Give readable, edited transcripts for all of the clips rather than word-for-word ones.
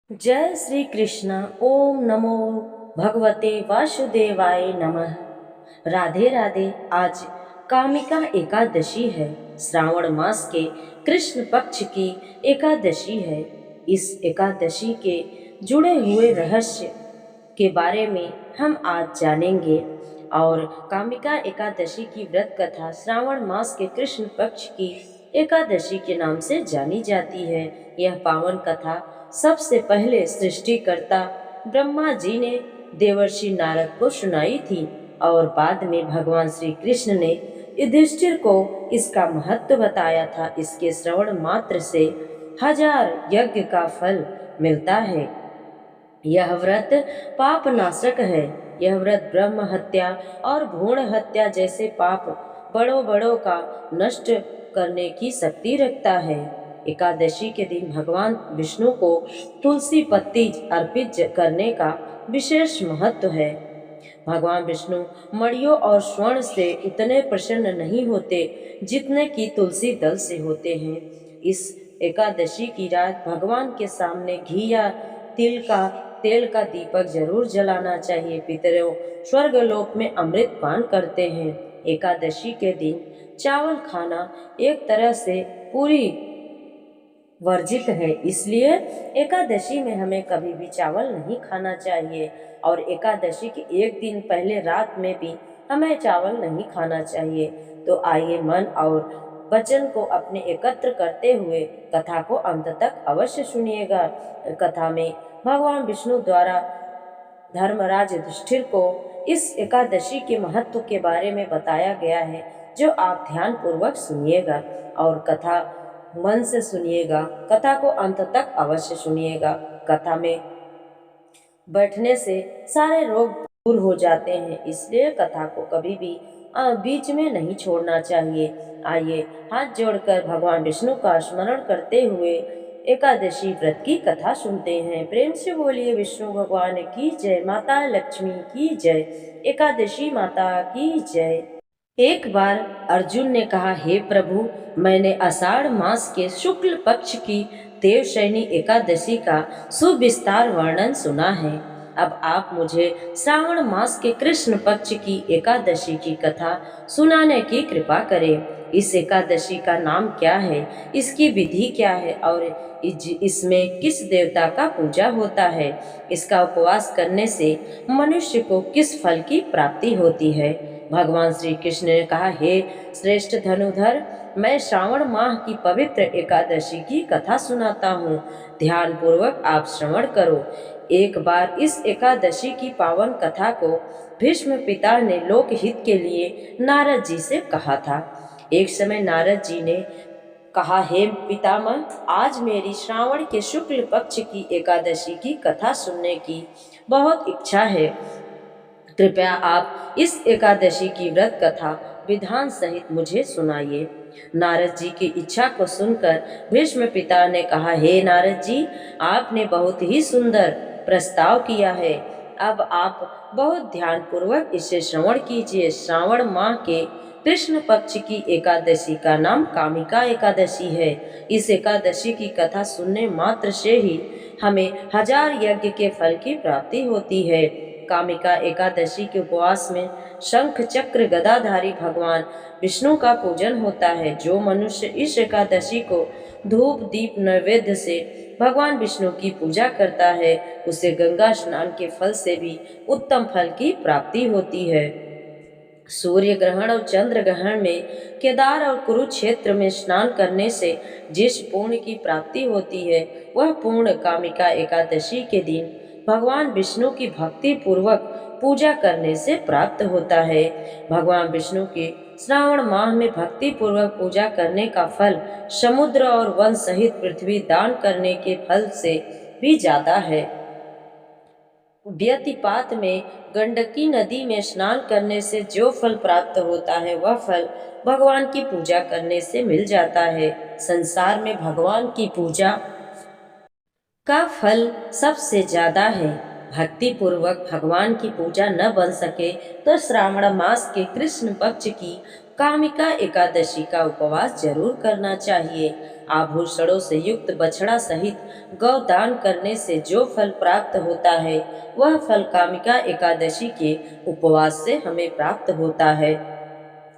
जय श्री कृष्ण। ओम नमो भगवते वासुदेवाय नमः। राधे राधे। आज कामिका एकादशी है। श्रावण मास के कृष्ण पक्ष की एकादशी है। इस एकादशी के जुड़े हुए रहस्य के बारे में हम आज जानेंगे। और कामिका एकादशी की व्रत कथा श्रावण मास के कृष्ण पक्ष की एकादशी के नाम से जानी जाती है। यह पावन कथा सबसे पहले सृष्टिकर्ता ब्रह्मा जी ने देवर्षि नारद को सुनाई थी और बाद में भगवान श्री कृष्ण ने युधिष्ठिर को इसका महत्व बताया था। इसके श्रवण मात्र से 1000 यज्ञ का फल मिलता है। यह व्रत पाप नाशक है। यह व्रत ब्रह्म हत्या और भ्रूण हत्या जैसे पाप बड़ों बड़ों का नष्ट करने की शक्ति रखता है। एकादशी के दिन भगवान विष्णु को तुलसी पत्ती अर्पित करने का विशेष महत्व है। भगवान विष्णु मणियों और स्वर्ण से उतने प्रसन्न नहीं होते जितने कि तुलसी दल से होते हैं। इस एकादशी की रात भगवान के सामने घी या तेल का दीपक जरूर जलाना चाहिए। पितरों स्वर्गलोक में अमृत पान करते हैं। एकादशी के दिन चावल खाना एक तरह से पूरी वर्जित है। इसलिए एकादशी में हमें कभी भी चावल नहीं खाना चाहिए और एकादशी के एक दिन पहले रात में भी हमें चावल नहीं खाना चाहिए। तो आइए मन और वचन को अपने एकत्र करते हुए कथा को अंत तक अवश्य सुनिएगा। कथा में भगवान विष्णु द्वारा धर्मराज युधिष्ठिर को इस एकादशी के महत्व के बारे में बताया गया है, जो आप ध्यान पूर्वक सुनिएगा और कथा मन से सुनिएगा। कथा को अंत तक अवश्य सुनिएगा। कथा में बैठने से सारे रोग दूर हो जाते हैं, इसलिए कथा को कभी भी बीच में नहीं छोड़ना चाहिए। आइए हाथ जोड़कर भगवान विष्णु का स्मरण करते हुए एकादशी व्रत की कथा सुनते हैं। प्रेम से बोलिए विष्णु भगवान की जय, माता लक्ष्मी की जय, एकादशी माता की जय। एक बार अर्जुन ने कहा, हे प्रभु, मैंने आषाढ़ मास के शुक्ल पक्ष की देवशयनी एकादशी का सुविस्तार वर्णन सुना है। अब आप मुझे श्रावण मास के कृष्ण पक्ष की एकादशी की कथा सुनाने की कृपा करें। इस एकादशी का नाम क्या है, इसकी विधि क्या है और इसमें किस देवता का पूजा होता है? इसका उपवास करने से मनुष्य को किस फल की प्राप्ति होती है? भगवान श्री कृष्ण ने कहा, हे श्रेष्ठ धनुधर, मैं श्रावण माह की पवित्र एकादशी की कथा सुनाता हूँ। ध्यान पूर्वक आप श्रवण करो। एक बार इस एकादशी की पावन कथा को भीष्म पिता ने लोकहित के लिए नारद जी से कहा था। एक समय नारद जी ने कहा, हे पितामह, आज मेरी श्रावण के शुक्ल पक्ष की एकादशी की कथा सुनने की बहुत इच्छा है। कृपया आप इस एकादशी की व्रत कथा विधान सहित मुझे सुनाइए। नारद जी की इच्छा को सुनकर भीष्म पिता ने कहा, हे नारद जी, आपने बहुत ही सुंदर प्रस्ताव किया है। अब आप बहुत ध्यान पूर्वक इसे श्रवण कीजिए। श्रावण माह के कृष्ण पक्ष की एकादशी का नाम कामिका एकादशी है। इस एकादशी की कथा सुनने मात्र से ही हमें 1000 यज्ञ के फल की प्राप्ति होती है। कामिका एकादशी के उपवास में शंख चक्र गदाधारी भगवान विष्णु का पूजन होता है। जो मनुष्य इस एकादशी को धूप दीप नैवेद्य से भगवान विष्णु की पूजा करता है, उसे गंगा स्नान के फल से भी उत्तम फल की प्राप्ति होती है। सूर्य ग्रहण और चंद्र ग्रहण में केदार और कुरुक्षेत्र में स्नान करने से जिस पुण्य की प्राप्ति होती है, वह पुण्य कामिका एकादशी के दिन भगवान विष्णु की भक्ति पूर्वक पूजा करने से प्राप्त होता है। भगवान विष्णु की श्रावण माह में भक्ति पूर्वक पूजा करने का फल समुद्र और वन सहित पृथ्वी दान करने के फल से भी ज्यादा है। व्यतिपात में गंडकी नदी में स्नान करने से जो फल प्राप्त होता है, वह फल भगवान की पूजा करने से मिल जाता है। संसार में भगवान की पूजा का फल सबसे ज्यादा है। भक्ति पूर्वक भगवान की पूजा न बन सके तो श्रावण मास के कृष्ण पक्ष की कामिका एकादशी का उपवास जरूर करना चाहिए। आभूषणों से युक्त बछड़ा सहित गौ दान करने से जो फल प्राप्त होता है वह फल कामिका एकादशी के उपवास से हमें प्राप्त होता है।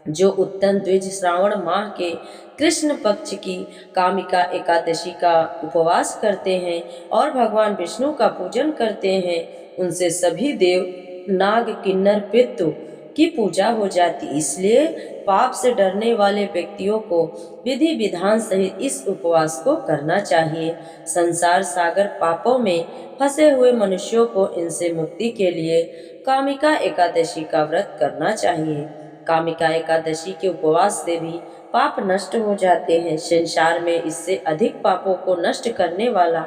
जो उत्तम द्विज श्रावण माह के कृष्ण पक्ष की कामिका एकादशी का उपवास करते हैं और भगवान विष्णु का पूजन करते हैं, उनसे सभी देव नाग किन्नर पितृ की पूजा हो जाती। इसलिए पाप से डरने वाले व्यक्तियों को विधि विधान सहित इस उपवास को करना चाहिए। संसार सागर पापों में फंसे हुए मनुष्यों को इनसे मुक्ति के लिए कामिका एकादशी का व्रत करना चाहिए। कामिका एकादशी के उपवास से भी पाप नष्ट हो जाते हैं। संसार में इससे अधिक पापों को नष्ट करने वाला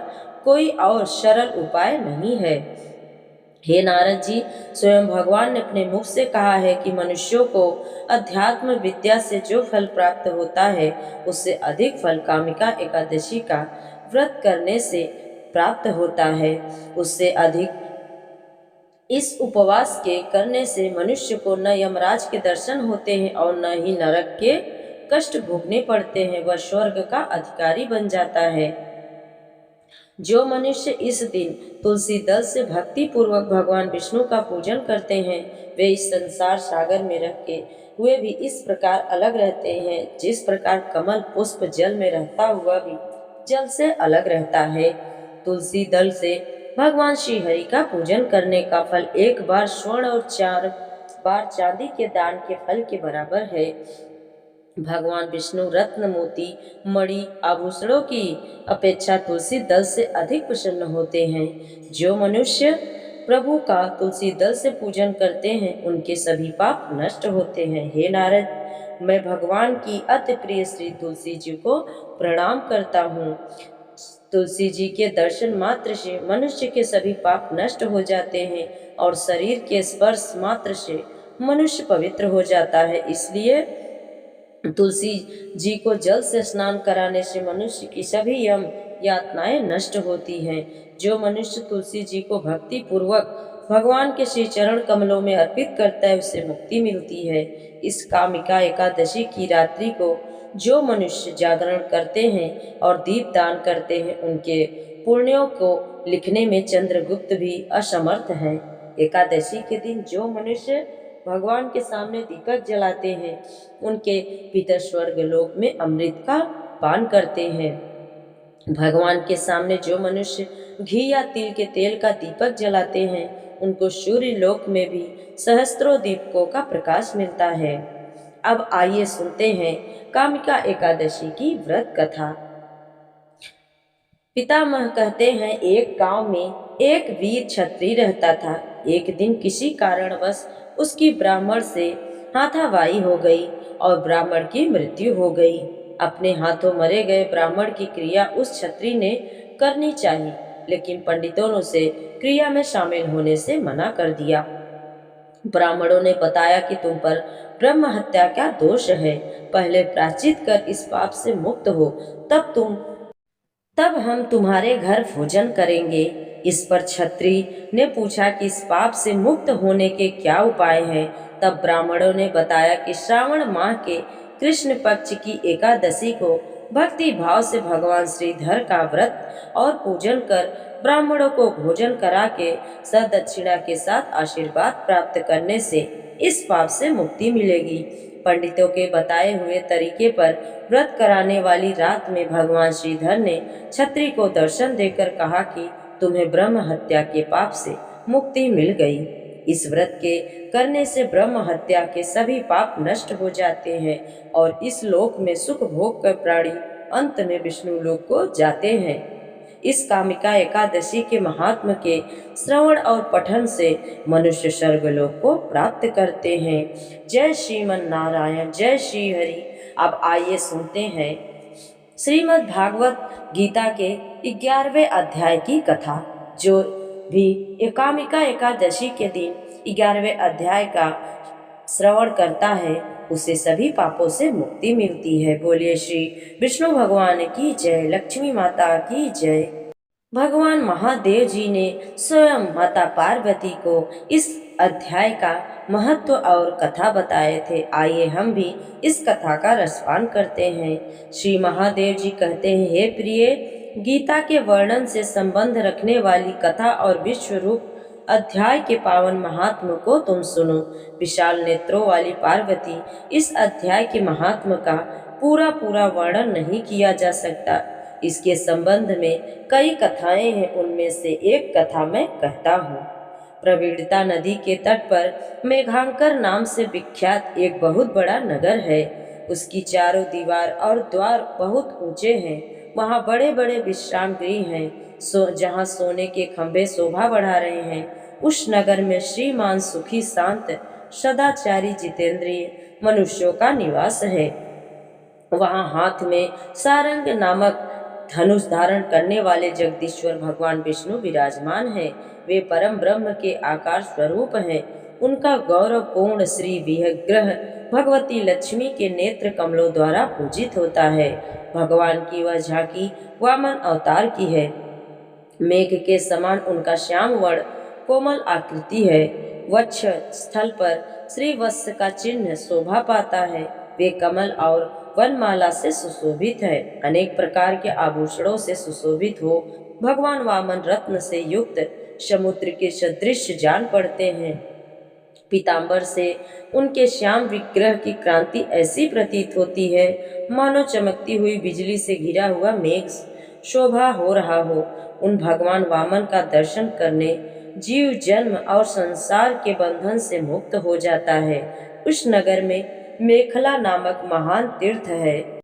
कोई और सरल उपाय नहीं है। हे नारद जी, स्वयं भगवान ने अपने मुख से कहा है कि मनुष्यों को अध्यात्म विद्या से जो फल प्राप्त होता है उससे अधिक फल कामिका एकादशी का व्रत करने से प्राप्त होता है। उससे अधिक इस उपवास के करने से मनुष्य को न यमराज के दर्शन होते हैं और न ही नरक के कष्ट भोगने पड़ते हैं, वह स्वर्ग का अधिकारी बन जाता है। जो मनुष्य इस दिन तुलसी दल से भक्ति पूर्वक भगवान विष्णु का पूजन करते हैं, वे इस संसार सागर में रह के हुए भी इस प्रकार अलग रहते हैं जिस प्रकार कमल पुष्प जल में रहता हुआ भी जल से अलग रहता है। तुलसी दल से भगवान श्री हरि का पूजन करने का फल एक बार स्वर्ण और 4 बार चांदी के दान के फल के बराबर है। भगवान विष्णु रत्न मोती मणि आभूषणों की अपेक्षा तुलसी दल से अधिक प्रसन्न होते हैं। जो मनुष्य प्रभु का तुलसी दल से पूजन करते हैं उनके सभी पाप नष्ट होते हैं। हे नारद, मैं भगवान की अति प्रिय श्री तुलसी जी को प्रणाम करता हूँ। तुलसी जी के दर्शन मात्र से मनुष्य के सभी पाप नष्ट हो जाते हैं और शरीर के स्पर्श मात्र से मनुष्य पवित्र हो जाता है। इसलिए तुलसी जी को जल से स्नान कराने से मनुष्य की सभी यम यातनाएं नष्ट होती हैं। जो मनुष्य तुलसी जी को भक्ति पूर्वक भगवान के श्री चरण कमलों में अर्पित करता है उसे मुक्ति मिलती है। इस कामिका एकादशी की रात्रि को जो मनुष्य जागरण करते हैं और दीप दान करते हैं उनके पुण्यों को लिखने में चंद्रगुप्त भी असमर्थ हैं। एकादशी के दिन जो मनुष्य भगवान के सामने दीपक जलाते हैं उनके पितर स्वर्ग लोक में अमृत का पान करते हैं। भगवान के सामने जो मनुष्य घी या तिल के तेल का दीपक जलाते हैं उनको सूर्य लोक में भी सहस्त्रों दीपकों का प्रकाश मिलता है। अब आइए सुनते हैं कामिका एकादशी की व्रत कथा। पितामह कहते हैं, एक गांव में एक वीर क्षत्रिय रहता था। एक दिन किसी कारणवश उसकी ब्राह्मण से हाथापाई हो गई और ब्राह्मण की मृत्यु हो गई। अपने हाथों मरे गए ब्राह्मण की क्रिया उस क्षत्रिय ने करनी चाहिए, लेकिन पंडितों ने उसे क्रिया में शामिल होने से मना कर दिया। ब्राह्मणों ने बताया कि तुम पर ब्रह्म हत्या का दोष है, पहले प्रायश्चित कर इस पाप से मुक्त हो, तब हम तुम्हारे घर भोजन करेंगे। इस पर क्षत्रिय ने पूछा कि इस पाप से मुक्त होने के क्या उपाय हैं। तब ब्राह्मणों ने बताया कि श्रावण माह के कृष्ण पक्ष की एकादशी को भक्ति भाव से भगवान श्रीधर का व्रत और पूजन कर ब्राह्मणों को भोजन करा के सदक्षिणा के साथ आशीर्वाद प्राप्त करने से इस पाप से मुक्ति मिलेगी। पंडितों के बताए हुए तरीके पर व्रत कराने वाली रात में भगवान श्रीधर ने क्षत्रिय को दर्शन देकर कहा कि तुम्हें ब्रह्म हत्या के पाप से मुक्ति मिल गई। इस व्रत के करने से ब्रह्म हत्या के सभी पाप नष्ट हो जाते हैं और इस लोक में सुख भोग कर प्राणी अंत में विष्णु लोक को जाते हैं। इस कामिका एकादशी के महात्म के श्रवण और पठन से मनुष्य स्वर्गलोक को प्राप्त करते हैं। जय श्रीमन नारायण, जय श्री हरि। अब आइए सुनते हैं श्रीमद् भागवत गीता के 11वें अध्याय की कथा। जो भी कामिका एकादशी के दिन 11वें अध्याय का श्रवण करता है उसे सभी पापों से मुक्ति मिलती है। बोलिए श्री विष्णु भगवान की जय, लक्ष्मी माता की जय। भगवान महादेव जी ने स्वयं माता पार्वती को इस अध्याय का महत्व और कथा बताए थे। आइए हम भी इस कथा का रसपान करते हैं। श्री महादेव जी कहते हैं, हे प्रिय, गीता के वर्णन से संबंध रखने वाली कथा और विश्व रूप अध्याय के पावन महात्म को तुम सुनो। विशाल नेत्रों वाली पार्वती, इस अध्याय के महात्म का पूरा पूरा वर्णन नहीं किया जा सकता। इसके संबंध में कई कथाएं हैं, उनमें से एक कथा मैं कहता हूँ। प्रवीणता नदी के तट पर मेघांकर नाम से विख्यात एक बहुत बड़ा नगर है। उसकी चारों दीवार और द्वार बहुत ऊंचे हैं। वहाँ बड़े बड़े विश्राम गृह हैं, जहाँ सोने के खंभे शोभा बढ़ा रहे हैं। उस नगर में श्रीमान सुखी शांत सदाचारी जितेंद्रिय मनुष्यों का निवास है। वहाँ हाथ में सारंग नामक धनुष धारण करने वाले जगदीश्वर भगवान विष्णु विराजमान हैं। वे परम ब्रह्म के आकार स्वरूप हैं। उनका गौरवपूर्ण श्री विग्रह भगवती लक्ष्मी के नेत्र कमलों द्वारा पूजित होता है। भगवान की वह झांकी वामन अवतार की है। मेघ के समान उनका श्याम वर्ण कोमल आकृति है। वक्ष स्थल पर श्री वत्स का चिन्ह शोभा पाता है। वे कमल और वनमाला से सुशोभित है। अनेक प्रकार के आभूषणों से सुशोभित हो भगवान वामन रत्न से युक्त समुद्र के सदृश जान पड़ते हैं। पीतांबर से उनके श्याम विग्रह की क्रांति ऐसी प्रतीत होती है मानो चमकती हुई बिजली से घिरा हुआ मेघ शोभा हो रहा हो। उन भगवान वामन का दर्शन करने जीव जन्म और संसार के बंधन से मुक्त हो जाता है। उस नगर में मेखला नामक महान तीर्थ है,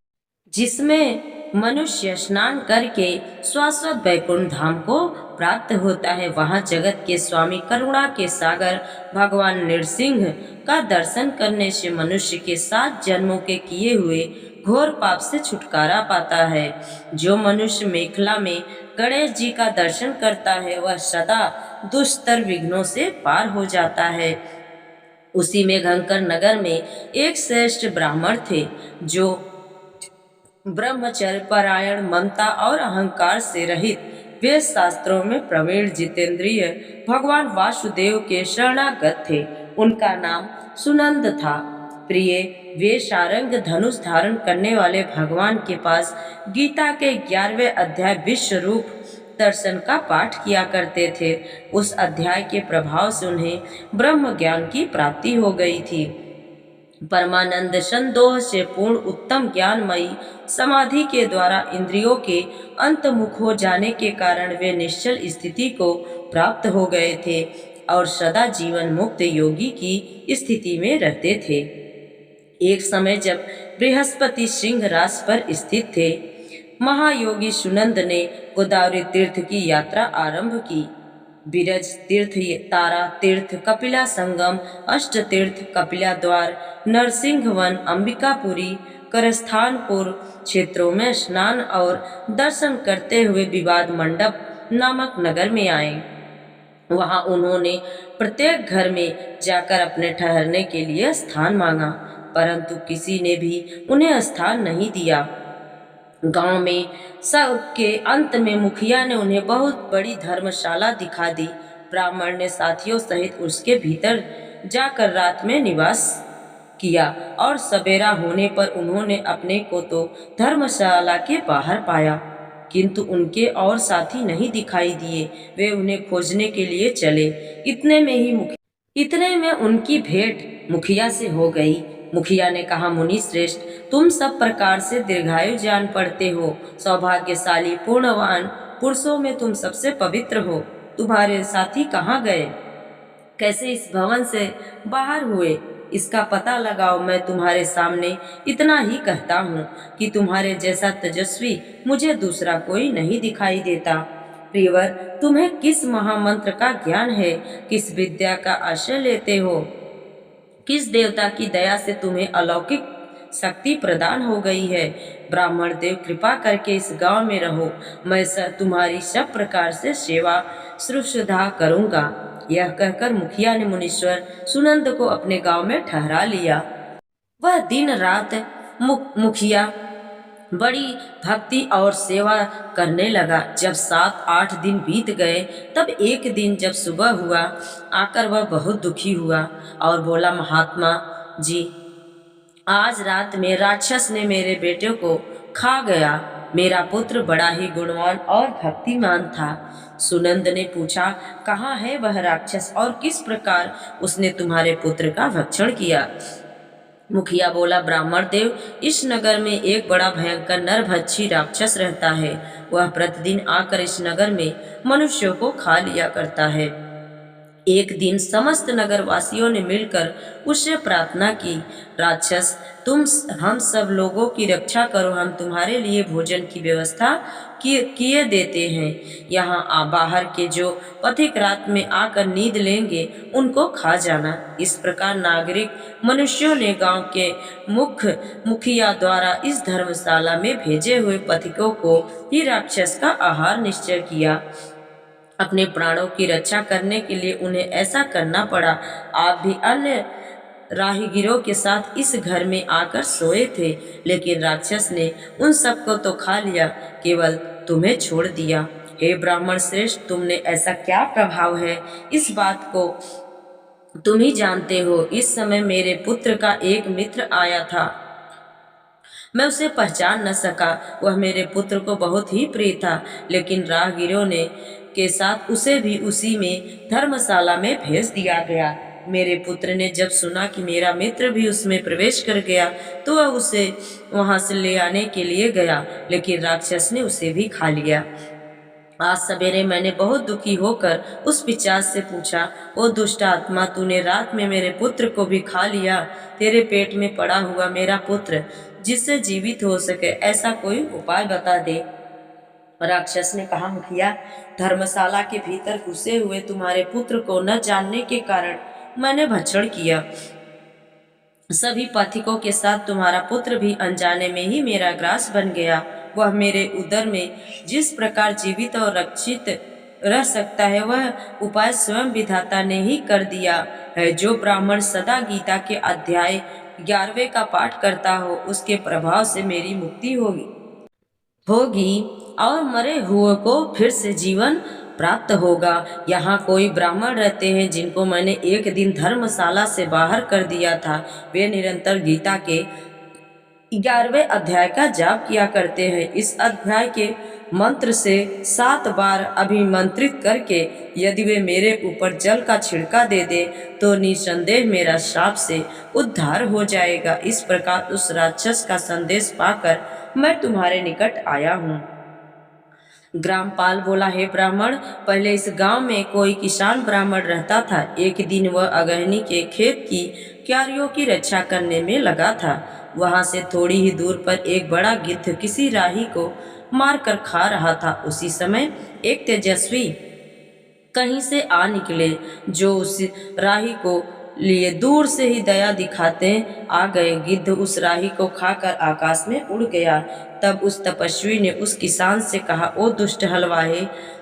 जिसमें मनुष्य स्नान करके शाश्वत वैकुंठ धाम को प्राप्त होता है। वहाँ जगत के स्वामी करुणा के सागर भगवान नृसिंह का दर्शन करने से मनुष्य के 7 जन्मों के किए हुए घोर पाप से छुटकारा पाता है। जो मनुष्य मेखला में गणेश जी का दर्शन करता है वह सदा दुष्तर विघ्नों से पार हो जाता है। उसी मेघंकर नगर में एक श्रेष्ठ ब्राह्मण थे, जो ब्रह्मचर्य परायण, ममता और अहंकार से रहित, वेद शास्त्रों में प्रवीण, जितेंद्रिय भगवान वासुदेव के शरणागत थे। उनका नाम सुनंद था। प्रिय, वे सारंग धनुष धारण करने वाले भगवान के पास गीता के 11वें अध्याय विश्व रूप दर्शन का पाठ किया करते थे। उस अध्याय के प्रभाव से उन्हें ब्रह्म ज्ञान की प्राप्ति हो गई थी। परमानंद संदोह से पूर्ण उत्तम ज्ञानमयी समाधि के द्वारा इंद्रियों के अंतमुख हो जाने के कारण वे निश्चल स्थिति को प्राप्त हो गए थे और सदा जीवन मुक्त योगी की स्थिति में रहते थे। एक समय जब बृहस्पति सिंह राशि पर स्थित थे, महायोगी सुनंद ने गोदावरी तीर्थ की यात्रा आरंभ की। बिरज तीर्थ, तारा तीर्थ, कपिला संगम, अष्ट तीर्थ, कपिला द्वार, नरसिंह वन, अंबिकापुरी, करस्थानपुर क्षेत्रों में स्नान और दर्शन करते हुए विवाद मंडप नामक नगर में आए। वहां उन्होंने प्रत्येक घर में जाकर अपने ठहरने के लिए स्थान मांगा, परंतु किसी ने भी उन्हें स्थान नहीं दिया। गांव में सबके अंत में मुखिया ने उन्हें बहुत बड़ी धर्मशाला दिखा दी। ब्राह्मण ने साथियों सहित उसके भीतर जाकर रात में निवास किया और सवेरा होने पर उन्होंने अपने को तो धर्मशाला के बाहर पाया, किंतु उनके और साथी नहीं दिखाई दिए। वे उन्हें खोजने के लिए चले। इतने में उनकी भेंट मुखिया से हो गई। मुखिया ने कहा, मुनि श्रेष्ठ, तुम सब प्रकार से दीर्घायु जान पड़ते हो। सौभाग्यशाली पूर्णवान पुरुषों में तुम सबसे पवित्र हो। तुम्हारे साथी कहाँ गए? कैसे इस भवन से बाहर हुए? इसका पता लगाओ। मैं तुम्हारे सामने इतना ही कहता हूँ कि तुम्हारे जैसा तेजस्वी मुझे दूसरा कोई नहीं दिखाई देता। प्रियवर, तुम्हें किस महामंत्र का ज्ञान है? किस विद्या का आश्रय लेते हो? किस देवता की दया से तुम्हें अलौकिक शक्ति प्रदान हो गई है? ब्राह्मण देव, कृपा करके इस गांव में रहो। मैं तुम्हारी सब प्रकार से सेवा शुश्रूषा करूंगा। यह कहकर मुखिया ने मुनीश्वर सुनंद को अपने गांव में ठहरा लिया। वह दिन रात मुखिया बड़ी भक्ति और सेवा करने लगा। जब 7-8 दिन बीत गए, तब एक दिन जब सुबह हुआ, आकर वह बहुत दुखी हुआ और बोला, महात्मा जी, आज रात में राक्षस ने मेरे बेटे को खा गया। मेरा पुत्र बड़ा ही गुणवान और भक्तिमान था। सुनंद ने पूछा, कहाँ है वह राक्षस और किस प्रकार उसने तुम्हारे पुत्र का भक्षण किया? मुखिया बोला, ब्राह्मण देव, इस नगर में एक बड़ा भयंकर नरभक्षी राक्षस रहता है। वह प्रतिदिन आकर इस नगर में मनुष्यों को खा लिया करता है। एक दिन समस्त नगर वासियों ने मिलकर उससे प्रार्थना की, राक्षस, तुम हम सब लोगों की रक्षा करो, हम तुम्हारे लिए भोजन की व्यवस्था किए देते हैं। यहाँ बाहर के जो पथिक रात में आकर नींद लेंगे, उनको खा जाना। इस प्रकार नागरिक मनुष्यों ने गांव के मुखिया द्वारा इस धर्मशाला में भेजे हुए पथिकों को ही राक्षस का आहार निश्चय किया। अपने प्राणों की रक्षा करने के लिए उन्हें ऐसा करना पड़ा। आप भी अन्य राहगीरों के साथ इस घर में आकर सोए थे, लेकिन राक्षस ने उन सबको तो खा लिया, केवल तुम्हें छोड़ दिया। हे ब्राह्मण श्रेष्ठ, तुमने ऐसा क्या प्रभाव है, इस बात को तुम ही जानते हो। इस समय मेरे पुत्र का एक मित्र आया था, मैं उसे पहचान न सका। वह मेरे पुत्र को बहुत ही प्रिय था, लेकिन राहगीरों ने के साथ उसे भी उसी में धर्मशाला में भेज दिया गया। मेरे पुत्र ने जब सुना कि मेरा मित्र भी उसमें प्रवेश कर गया, तो वह उसे वहां से ले आने के लिए गया, लेकिन राक्षस ने उसे भी खा लिया। आज सवेरे मैंने बहुत दुखी होकर उस पिशाच से पूछा, ओ दुष्ट आत्मा, तूने रात में मेरे पुत्र को भी खा लिया। तेरे पेट में पड़ा हुआ मेरा पुत्र जिससे जीवित हो सके, ऐसा कोई उपाय बता दे। राक्षस ने कहा, मुखिया, धर्मशाला के भीतर घुसे हुए तुम्हारे पुत्र को न जानने के कारण मैंने भक्षण किया। सभी पथिकों के साथ तुम्हारा पुत्र भी अनजाने में ही मेरा ग्रास बन गया। वह मेरे उदर में जिस प्रकार जीवित और रक्षित रह सकता है, वह उपाय स्वयं विधाता ने ही कर दिया है। जो ब्राह्मण सदा गीता के अध्याय 11वें का पाठ करता हो, उसके प्रभाव से मेरी मुक्ति होगी और मरे हुए को फिर से जीवन प्राप्त होगा। यहाँ कोई ब्राह्मण रहते हैं जिनको मैंने एक दिन धर्मशाला से बाहर कर दिया था। वे निरंतर गीता के 11वें अध्याय का जाप किया करते हैं। इस अध्याय के मंत्र से 7 बार अभिमंत्रित करके यदि वे मेरे ऊपर जल का छिड़का दे दे, तो निसंदेह मेरा श्राप से उद्धार हो जाएगा। इस प्रकार उस राक्षस का संदेश पाकर मैं तुम्हारे निकट आया हूँ। ग्रामपाल बोला, हे ब्राह्मण, पहले इस गांव में कोई किसान ब्राह्मण रहता था। एक दिन वह अगहनी के खेत की क्यारियों की रक्षा करने में लगा था। वहां से थोड़ी ही दूर पर एक बड़ा गिद्ध किसी राही को मारकर खा रहा था। उसी समय एक तेजस्वी कहीं से आ निकले, जो उस राही को लिए दूर से ही दया दिखाते आ गए। गिद्ध उस राही को खाकर आकाश में उड़ गया। तब उस तपस्वी ने उस किसान से कहा, ओ दुष्ट हलवाहे,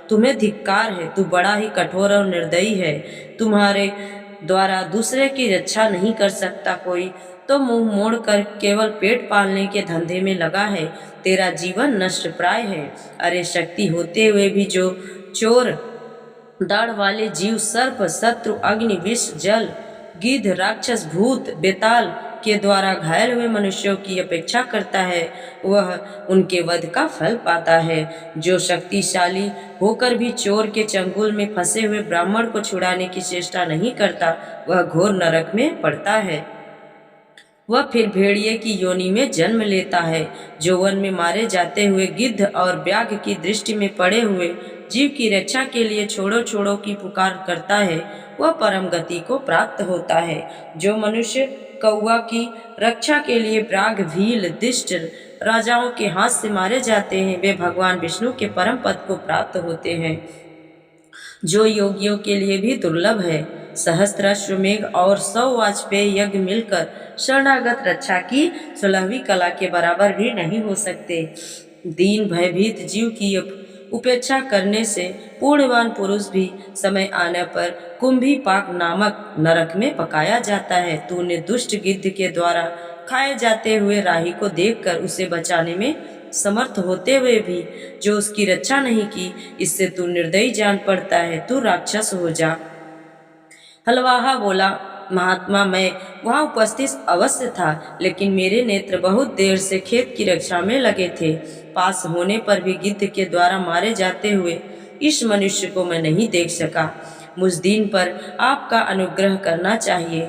तुम्हें धिक्कार है, तू बड़ा ही कठोर और निर्दयी है। तुम्हारे द्वारा दूसरे की रक्षा नहीं कर सकता कोई, तो मुंह मोड़कर केवल पेट पालने के धंधे में लगा है। तेरा जीवन नष्ट प्राय है। अरे, शक्ति होते हुए भी जो चोर दाढ़ वाले जीव, सर्प, शत्रु, अग्नि, विष, जल, गिद्ध, राक्षस, भूत, बेताल के द्वारा घायल हुए मनुष्यों की अपेक्षा करता है, वह उनके वध का फल पाता है। जो शक्तिशाली होकर भी चोर के चंगुल में फंसे हुए ब्राह्मण को छुड़ाने की चेष्टा नहीं करता, वह घोर नरक में पड़ता है। वह फिर भेड़िए की योनि में जन्म लेता है। जो वन में मारे जाते हुए गिद्ध और व्याघ्र की दृष्टि में पड़े हुए जीव की रक्षा के लिए छोड़ो छोड़ो की पुकार करता है, वह परम गति को प्राप्त होता है। जो मनुष्य कौवा की रक्षा के लिए व्याघ्र, भील, दिष्ट राजाओं के हाथ से मारे जाते हैं, वे भगवान विष्णु के परम पद को प्राप्त होते हैं, जो योगियों के लिए भी दुर्लभ है। सहस्त्राश्वमेघ और 100 वाजपेयी यज्ञ मिलकर शरणागत रक्षा की 16वीं कला के बराबर भी नहीं हो सकते। दीन भयभीत जीव की उपेक्षा करने से पूर्णवान पुरुष भी समय आने पर कुंभी पाक नामक नरक में पकाया जाता है। तूने दुष्ट गिद्ध के द्वारा खाए जाते हुए राही को देखकर उसे बचाने में समर्थ होते हुए भी जो उसकी रक्षा नहीं की, इससे तू निर्दयी जान पड़ता है, तू राक्षस हो जा। हलवाहा बोला, महात्मा, मैं वहां उपस्थित अवश्य था, लेकिन मेरे नेत्र बहुत देर से खेत की रक्षा में लगे थे। पास होने पर भी गिद्ध के द्वारा मारे जाते हुए इस मनुष्य को मैं नहीं देख सका। मुझ दीन पर आपका अनुग्रह करना चाहिए।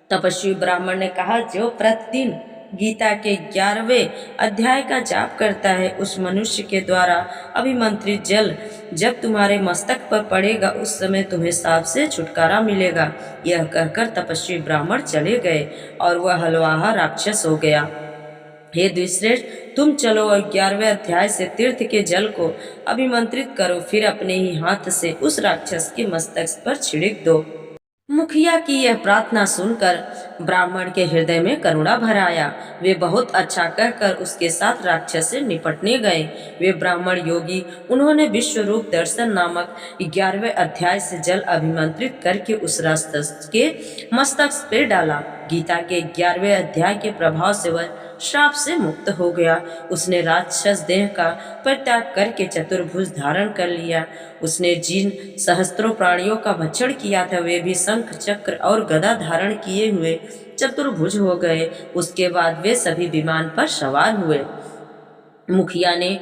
तपस्वी ब्राह्मण ने कहा, जो प्रतिदिन गीता के 11वें अध्याय का जाप करता है, उस मनुष्य के द्वारा अभिमंत्रित जल जब तुम्हारे मस्तक पर पड़ेगा, उस समय तुम्हें साप से छुटकारा मिलेगा। यह कहकर तपस्वी ब्राह्मण चले गए और वह हलवाहा राक्षस हो गया। हे द्विश्रेष्ठ, तुम चलो और 11वें अध्याय से तीर्थ के जल को अभिमंत्रित करो, फिर अपने ही हाथ से उस राक्षस के मस्तक पर छिड़क दो। मुखिया की यह प्रार्थना सुनकर ब्राह्मण के हृदय में करुणा भर आया। वे बहुत अच्छा कहकर उसके साथ राक्षस से निपटने गए। वे ब्राह्मण योगी, उन्होंने विश्व रूप दर्शन नामक 11वें अध्याय से जल अभिमंत्रित करके उस राक्षस के मस्तक पर डाला। गीता के 11वें अध्याय के प्रभाव से वह श्राप से मुक्त हो गया। उसने राक्षस देह का परित्याग करके चतुर्भुज धारण कर लिया। उसने जिन सहस्त्रों प्राणियों का भक्षण किया था, वे भी शंख चक्र और गदा धारण किए हुए चतुर्भुज हो गए। उसके बाद वे सभी विमान पर सवार हुए। मुखिया ने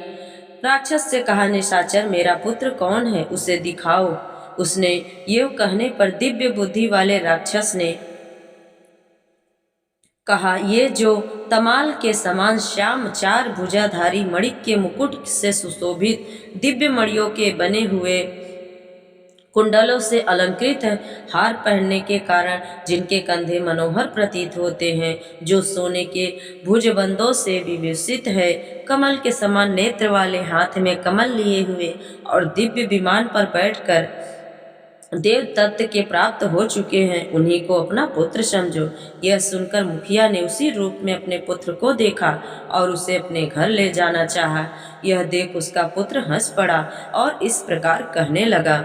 राक्षस से कहा, निशाचर, मेरा पुत्र कौन है, उसे दिखाओ। उसने ये कहने पर दिव्य बुद्धि वाले राक्षस ने कहा, ये जो तमाल के समान श्याम चार भुजाधारी मणिक के मुकुट से सुशोभित दिव्य मणियों के बने हुए कुंडलों से अलंकृत है, हार पहनने के कारण जिनके कंधे मनोहर प्रतीत होते हैं, जो सोने के भुजबंदों से विभूषित है, कमल के समान नेत्र वाले, हाथ में कमल लिए हुए और दिव्य विमान पर बैठकर देव तत्व के प्राप्त हो चुके हैं, उन्हीं को अपना पुत्र समझो। यह सुनकर मुखिया ने उसी रूप में अपने पुत्र को देखा और उसे अपने घर ले जाना चाहा। यह देख उसका पुत्र हंस पड़ा और इस प्रकार कहने लगा।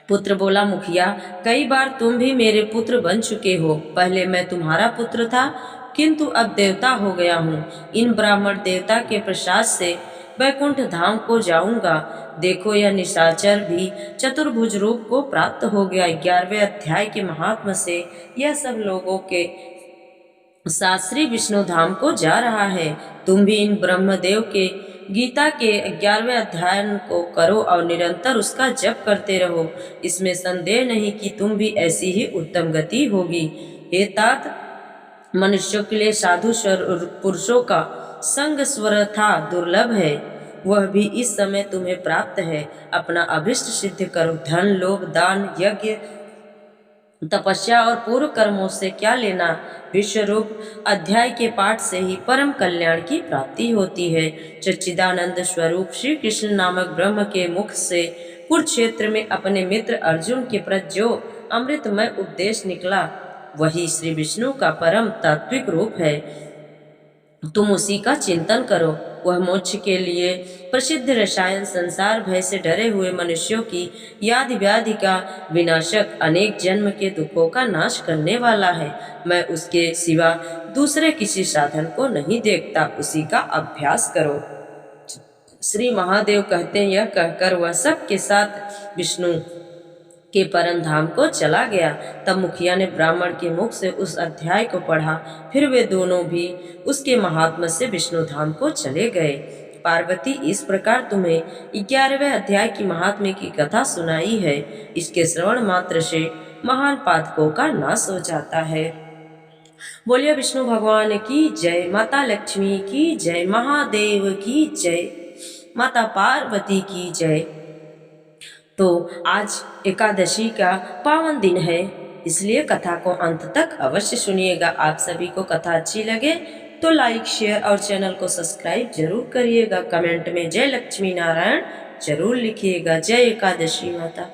पुत्र बोला, मुखिया, कई बार तुम भी मेरे पुत्र बन चुके हो। पहले मैं तुम्हारा पुत्र था, किंतु अब देवता हो गया हूँ। इन ब्राह्मण देवता के प्रसाद से वैकुंठ धाम को जाऊंगा। देखो, यह निशाचर भी चतुर्भुज रूप को प्राप्त हो गया। 11वें अध्याय के महात्म से यह सब लोगों के साथ श्री विष्णु धाम को जा रहा है। तुम भी इन ब्रह्मदेव के गीता के 11वें अध्याय को करो और निरंतर उसका जप करते रहो। इसमें संदेह नहीं कि तुम भी ऐसी ही उत्तम गति होगी। हे तात, मनुष्यों के लिए साधु पुरुषों का संग स्वरथा दुर्लभ है, वह भी इस समय तुम्हें प्राप्त है। अपना अभिष्ट सिद्ध करो। धन, लोभ, दान, यज्ञ, तपस्या और पूर्व कर्मों से क्या लेना। विश्व रूप अध्याय के पाठ से ही परम कल्याण की प्राप्ति होती है। सच्चिदानंद स्वरूप श्री कृष्ण नामक ब्रह्म के मुख से कुरुक्षेत्र में अपने मित्र अर्जुन के प्रति जो अमृतमय उपदेश निकला, वही श्री विष्णु का परम तात्विक रूप है। तुम उसी का चिंतन करो। वह मोक्ष के लिए प्रसिद्ध रसायन संसार भय से डरे हुए मनुष्यों की यादि व्याधि का विनाशक, अनेक जन्म के दुखों का नाश करने वाला है। मैं उसके सिवा दूसरे किसी साधन को नहीं देखता, उसी का अभ्यास करो। श्री महादेव कहते हैं, यह कहकर वह सबके साथ विष्णु के परम धाम को चला गया। तब मुखिया ने ब्राह्मण के मुख से उस अध्याय को पढ़ा। फिर वे दोनों भी उसके महात्मा से विष्णु धाम को चले गए। पार्वती, इस प्रकार तुम्हें 11वें अध्याय की महात्म्य की कथा सुनाई है। इसके श्रवण मात्र से महान पातकों का नाश हो जाता है। बोलिए विष्णु भगवान की जय, माता लक्ष्मी की जय, महादेव की जय, माता पार्वती की जय। तो आज एकादशी का पावन दिन है, इसलिए कथा को अंत तक अवश्य सुनिएगा। आप सभी को कथा अच्छी लगे तो लाइक, शेयर और चैनल को सब्सक्राइब जरूर करिएगा। कमेंट में जय लक्ष्मी नारायण जरूर लिखिएगा। जय एकादशी माता।